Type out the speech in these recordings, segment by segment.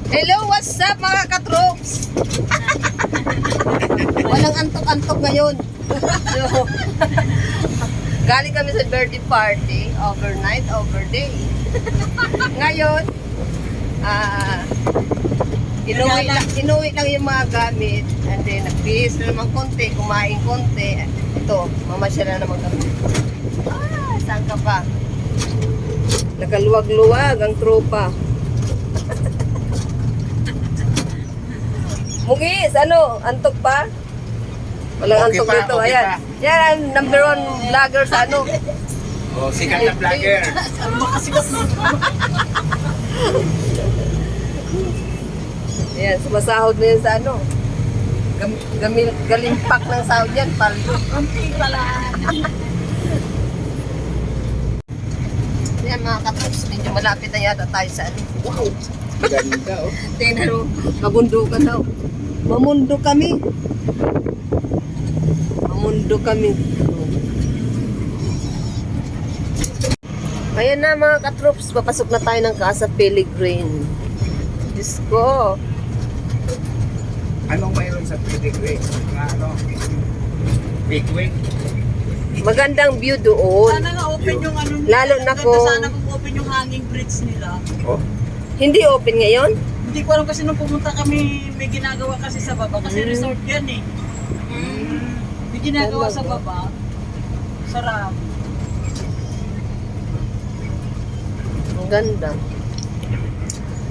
Hello, what's up mga katroops? Walang antok-antok ngayon. So, galing kami sa birthday party, overnight, overday. Ngayon, inuwi lang yung mga gamit. And then, nagbihis na naman konti, kumain konti. Ito, mamasyal na naman kami. Saan ka pa? Nakaluwag-luwag ang tropa. Mugis, ano? Antok pa? Walang Okay antok pa, dito. okay Ayan. pa. Yan ang number 1 vlogger sa ano. Oh, sikat na vlogger. Ayan, sumasahod na yan sa ano. Galimpak ng sahod yan. Kunti pala. Ayan mga katrops, medyo malapit na yata tayo sa ano. Wow, ganda oh. Tingnan mo, mabundukan daw. Mamundo kami. Mamundo kami. Ayan na mga katrops, papasok na tayo ng Casa Pellegrin. Diyos ko. Anong mayroon sa Pellegrin? Ano? Big wing? Magandang view doon. Sana nga open yung ano nila. Lalo na Ganda kung- sana kung open yung hanging bridge nila. Oh, Hindi open ngayon? Hindi ko alam kasi nung pumunta kami, may ginagawa kasi sa baba. Kasi resort yan eh. May ginagawa sa baba. Sarap. Ang ganda.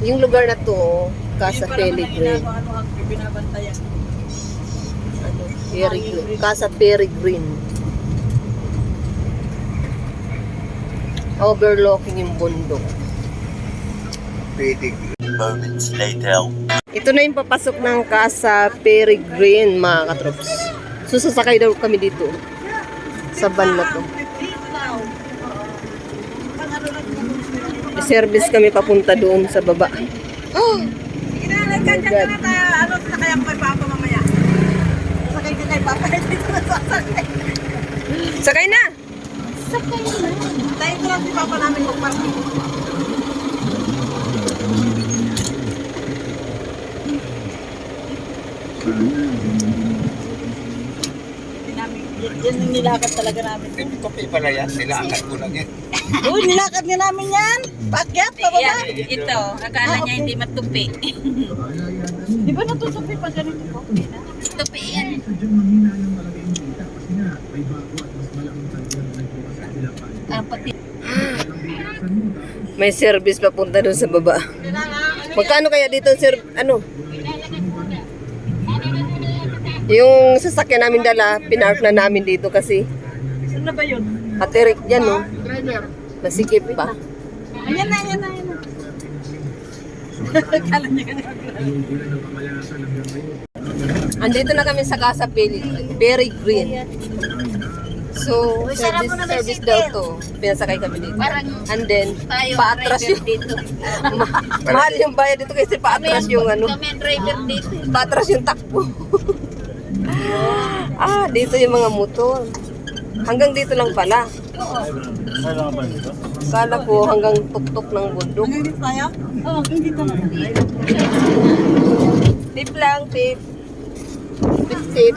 Yung lugar na to, Casa Yun pa naman ang Pellegrin. ginagawa, binabantayan. Ano, Pellegrin. Casa Pellegrin. Overlooking yung bundok. Pellegrin. Moments later. Ito na yung papasok ng Casa Pellegrin, mga katrops. So, sasakay daw kami dito. Sa van na to. 15 daw. Pang ano lang yung Service kami papunta doon sa baba. Oh! Sige na, nagkandyan ka na tayo. Ano, sakay ako kay Papa mamaya. Sakay ka kay Papa, dito na sasakay. Sakay na! Tayo ko lang si Papa namin magparking. Yan yung nilakad talaga namin. Kape pala yan, nilakad ko lang yan. Uy, nilakad nga namin yan. Paakyat, pababa. Ito, akala niya hindi matupi. Di ba natutupi pa ganito po? Tupi yan. Pati. May service papunta doon sa baba. Magkano kaya dito, sir? Ano? Yung sasakyan namin dala, pinark na namin dito kasi Saan na ba yun? hatirik yan, no? Nasikip pa. Ayan na, ayan na, ayan na. Akala niya ganito. Andito na kami sa Casa Pellegrin. So, service daw to. Pinasakay kami dito. And then, paatras yung dito. mahal yung bayad dito kasi paatras yung ano. Kami ang driver dito. Paatras yung takbo. Dito yung mga motor. Hanggang dito lang pala. Kala ko hanggang tuktok ng bundok. Hanggang dito tayo? Oo, hanggang dito na. Tip lang, tip. Tip.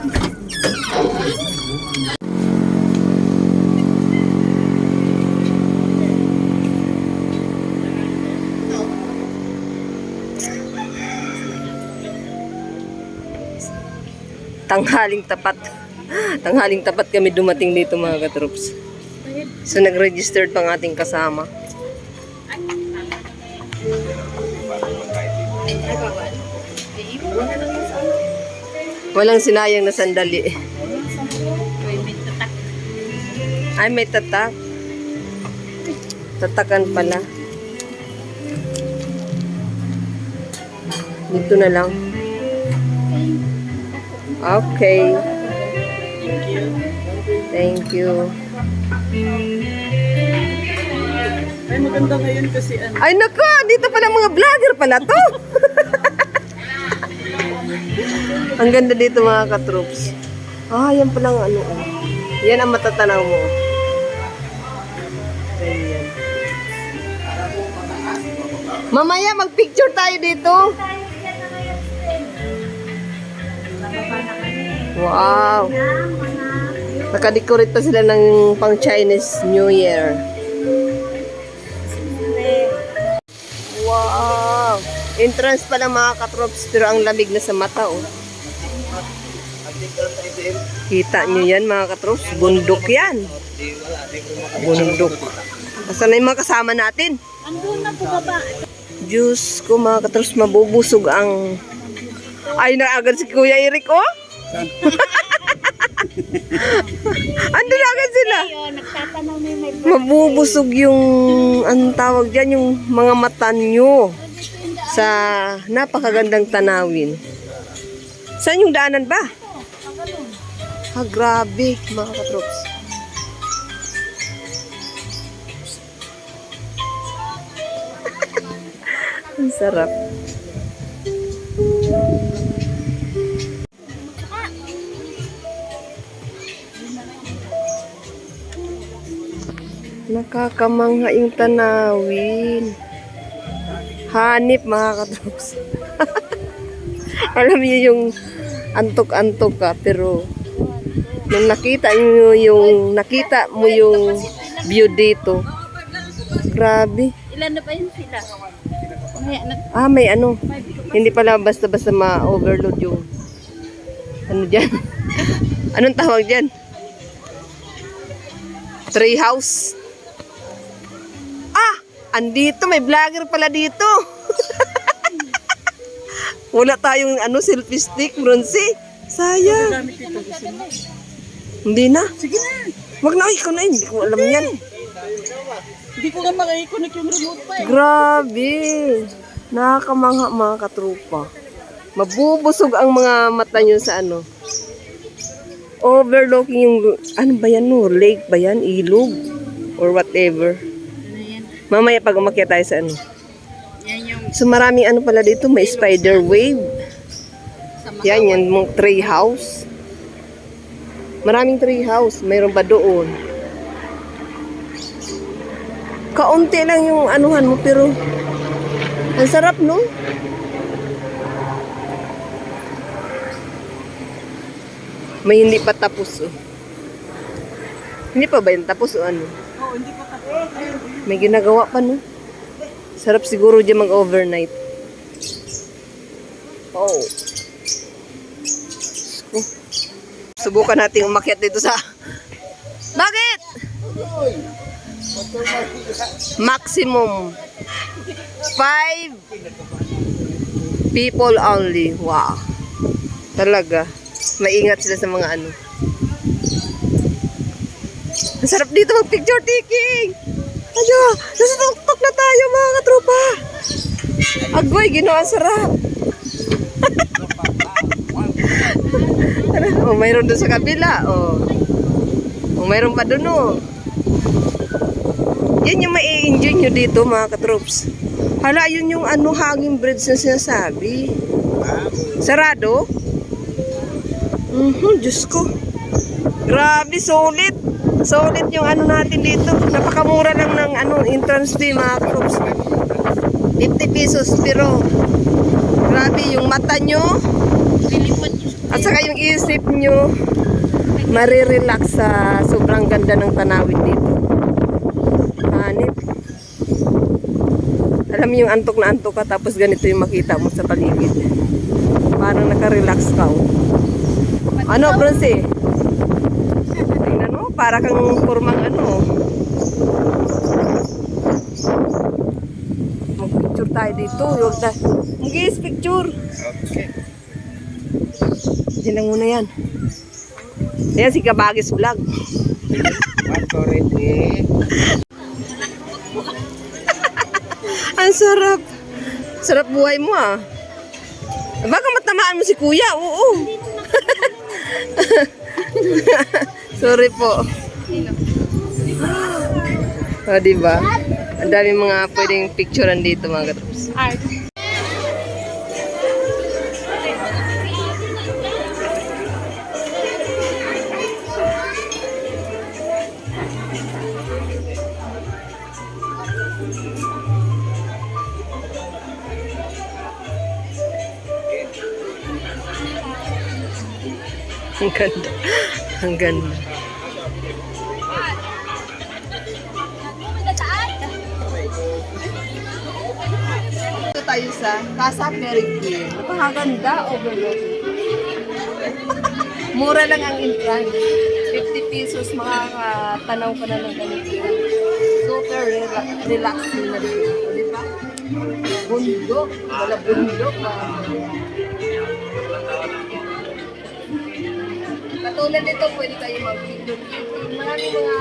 Tanghaling tapat. Tanghaling tapat kami dumating dito mga katroops. So nag-registered pang ating kasama. Walang sinayang na sandali. Ay, may tatak. Tatakan pala. Dito na lang. Okay. Thank you. Ay, maganda ngayon kasi ano. Ay, nako! Dito pala mga vlogger pala to! Ang ganda dito mga katroops. Yan palang ano. Yan ang matatanaw mo. Ganyan. Mamaya mag-picture tayo dito. Wow. Nakadecorate pa sila ng pang Chinese New Year. Wow. Entrance pa ng mga katrops pero ang lamig na sa mata oh. Kita nyo yan mga katrops. Bundok yan. Bundok. Basta na yung mga kasama natin. Andun na po baba. Diyos ko mga katrops, mabubusog ang... Ay na agad si Kuya Eric oh. Ando na agad sila. Ayun, nagtatanong na may Mabubusog yung, anong tawag dyan, yung mga mata nyo sa napakagandang tanawin. Saan yung daanan ba? Ha, grabe, mga katrops. Ang sarap. Nakakamangha yung tanawin. Hanip mga katrops. Alam niyo yung antok-antok ka pero nung nakita mo yung view dito. Grabe. Ilan na ba yun sila? May ano. Hindi pala basta-basta ma-overload yung ano dyan. Anong tawag dyan? Tree house. Andito, may vlogger pala dito. Wala tayong selfie stick, Bronzy. Sayang. Hindi na. Sige na. Wag na, ikaw na. Hindi ko alam yan. Hindi ko nga maka-connect yung remote pa eh. Grabe. Nakakamangha mga katrupa. Mabubusog ang mga mata nyo sa overlooking yung, ano ba yan no? Lake ba yan? Ilog? Or whatever. Mamaya pag umakyat tayo sa Yan yung So maraming pala dito, may spider wave. Yan, yung tree house. Maraming tree house, mayroon pa doon. Kaunti lang yung anuhan mo pero ang sarap no? May hindi pa tapos oh. Hindi pa ba yung tapos o ano? Oo, hindi pa tapos. May ginagawa pa no? Sarap siguro dyan mag-overnight. Oh. Subukan natin umakyat dito sa... Bakit? Maximum 5 people only. Wow. Talaga. Maingat sila sa mga Ang sarap dito mag-picture taking. Ayo, nasa tuktok na tayo mga katropa. Agoy, ginawa sarap. Oh, mayroon doon sa kabila. Oh, mayroon pa doon oh. Yan yung mai-enjoy nyo dito mga katrops. Hala, yun yung hanging bridge na sinasabi. Sarado? Diyos ko. Grabe, solid. Solid yung natin dito. Napakamura lang ng entrance fee mga katrops. 50 pesos pero grabe yung mata nyo at saka yung isip nyo marirelax sa sobrang ganda ng tanawin dito. Hanip. Alam mo yung antok na antok ka tapos ganito yung makita mo sa paligid. Parang nakarelax ka. Ano, Bronzy? Tingnan mo, para kang formang Mag-picture tayo dito. Mag-iis picture. Okay. Diyan lang muna yan. Ayan si Kabagis Vlog. Ang sarap. Sarap buhay mo ah. Baka matamaan mo si Kuya. Oo. Sorry po. Diba? Ang dami mga pwedeng picturean dito mga katrops. art. Ang ganda. Ang ganda. Ito tayo sa Casa Perigin. Napakaganda, overlook. Mura lang ang entrance. 50 pesos, makakatanaw ka na ng ganito. Super relaxing na dito. Di ba? Bundok. Wala bundok. Katulad nito, pwede kayo mag-video. Maraming mga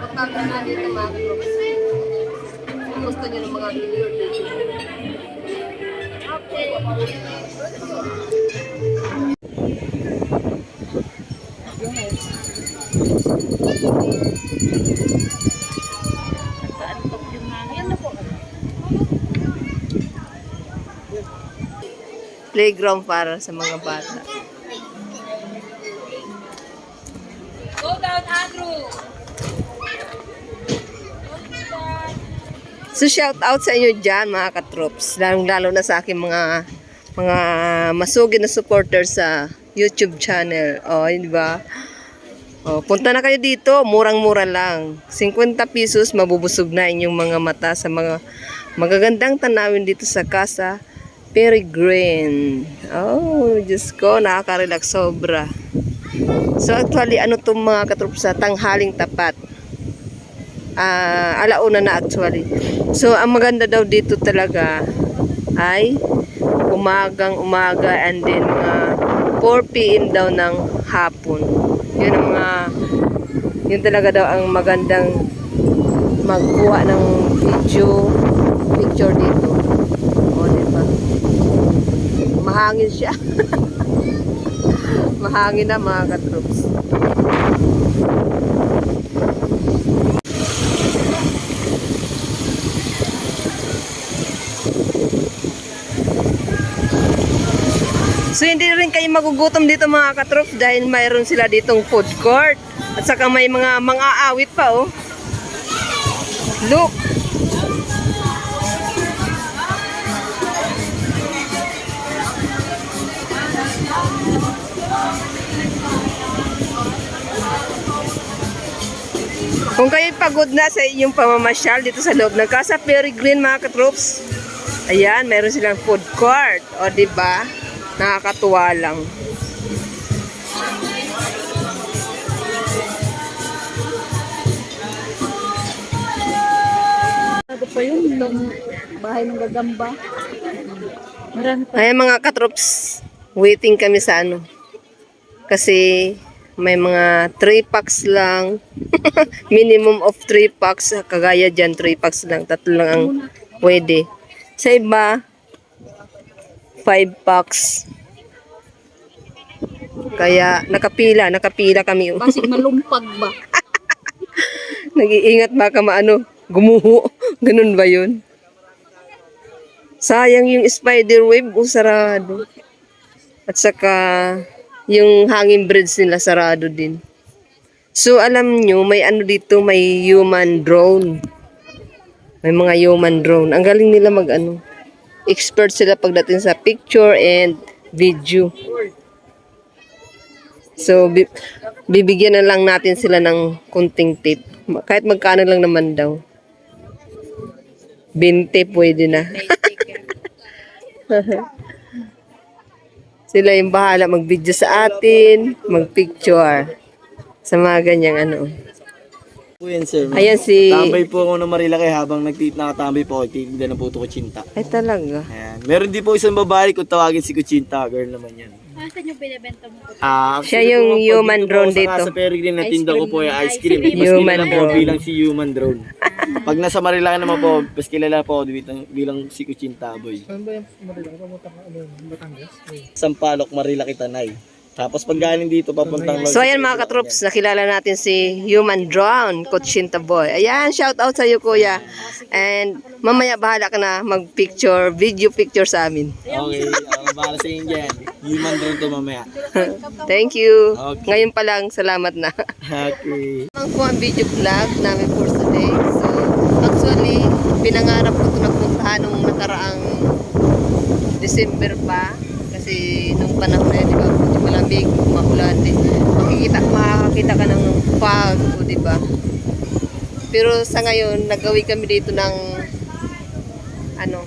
pagpapala dito mga katropas. Kung gusto nyo ng mga video. Okay. Playground para sa mga bata. Go down, Andrew! So shout out sa inyo dyan mga katrops. Lalo na sa aking mga masugid na supporters sa YouTube channel. O, di ba? O, punta na kayo dito. Murang-mura lang. 50 pesos, mabubusog na inyong mga mata sa mga magagandang tanawin dito sa Casa Perigin. Oh, Diyos ko, nakaka-relax sobra. So actually, ano itong mga katrops sa tanghaling tapat? Alauna na actually. So ang maganda daw dito talaga ay umagang umaga and then mga 4 PM daw ng hapon. Yun talaga daw ang magandang magkuha ng picture dito. O, diba? Mahangin siya. Mahangin na mga katrops. So hindi rin kayo magugutom dito mga katrops dahil mayroon sila ditong food court. At saka may mga aawit pa oh. Look. Kung kayo pagod na sa inyong pamamasyal dito sa loob ng Casa Perigin mga katrops, ayan, mayroon silang food court. O, diba? Nakakatuwa lang. Ano pa yun? Itong bahay ng gagamba. Marami pa. Ayan mga katrops, waiting kami sa ano. Kasi may mga 3 packs lang. Minimum of 3 packs. Kagaya dyan, 3 packs lang. 3 lang ang pwede. Sa iba, 5 packs. Kaya nakapila kami. Basig malumpag ba? Nag-iingat baka maano, gumuho. Ganun ba yun? Sayang yung spider web o sarado. At saka yung hanging bridge nila sarado din. So alam nyo, may ano dito, may human drone. May mga human drone. Ang galing nila mag-ano. Expert sila pagdating sa picture and video. So, bibigyan na lang natin sila ng kunting tip. Kahit magkano lang naman daw. 20 pwede na. Sila yung bahala mag-video sa atin, mag-picture. Sa mga ganyang ano. Po yan, sir. Ayan si... Tambay po ako ng Marilaki habang nakatambay po ako. Titignan na po ito Kuchinta. Ay talaga. Ayan. Meron din po isang babae kung tawagin si Kuchinta. Girl naman yan. Saan yung binibenta mo? Siya yung human drone dito. Sa Peregrine na tinda ko po yung ice cream. Ice cream. Mas Human kilala po drone. bilang si human drone. Pag nasa Marilaki naman po, mas kilala po ako bilang si Kuchinta boy. Saan ba yung Marilaki? Sampaloc, Marilaki, Tanay. Tapos pag galing dito, papuntang... So ayan mga katrops, nakilala natin si Human Drone, Kuchinta Boy. Ayan, shout out sa iyo kuya. And mamaya bahala ka na mag-picture, video picture sa amin. Okay, bahala sa inyo dyan. Human drone to mamaya. Thank you. Okay. Ngayon pa lang, salamat na. Okay. Ang po ang video vlog namin for today. So actually, pinangarap ko ito na puntahan nung nakaraang December pa. Kasi Kasi nung panahon na yun, di ba, buti malamig, maulan din. Makakakita ka ng fog, o, di ba? Pero sa ngayon, nagawi kami dito ng ano,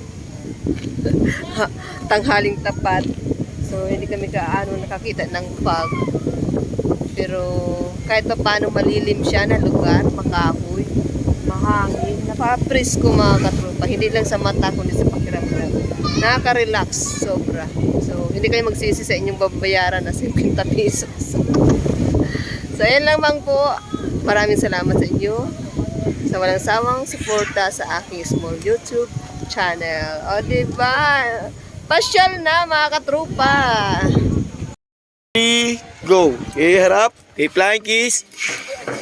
tanghaling tapat. So, hindi kami nakakita ng fog. Pero kahit pa paano malilim siya na lugar, makahoy, mahangin, napaka-presko mga katropa. Hindi lang sa mata, kundi sa pakiramdam. Nakaka-relax, sobra. So, hindi kayo magsisi sa inyong babayaran na 50 pesos. So, ayan lang bang po. Maraming salamat sa inyo sa walang sawang suporta sa aking small YouTube channel. O, diba? Pasyal na mga katropa. 3, go. Okay, harap. Okay, flying kiss.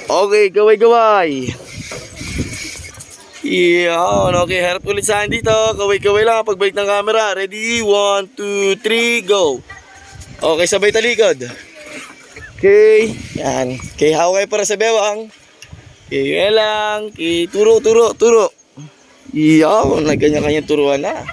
Okay, gaway-gaway. Yan. Okay, harap ulit sa akin dito. Gaway-gaway lang. Pagbalik ng camera. Ready? 1, 2, 3, go. Okay, sabay talikod. Okay. Yan. Okay, hawak kayo para sa bewang. Okay, yan lang. Okay, turo. Yan. Nagganyan-kanyang turuan na.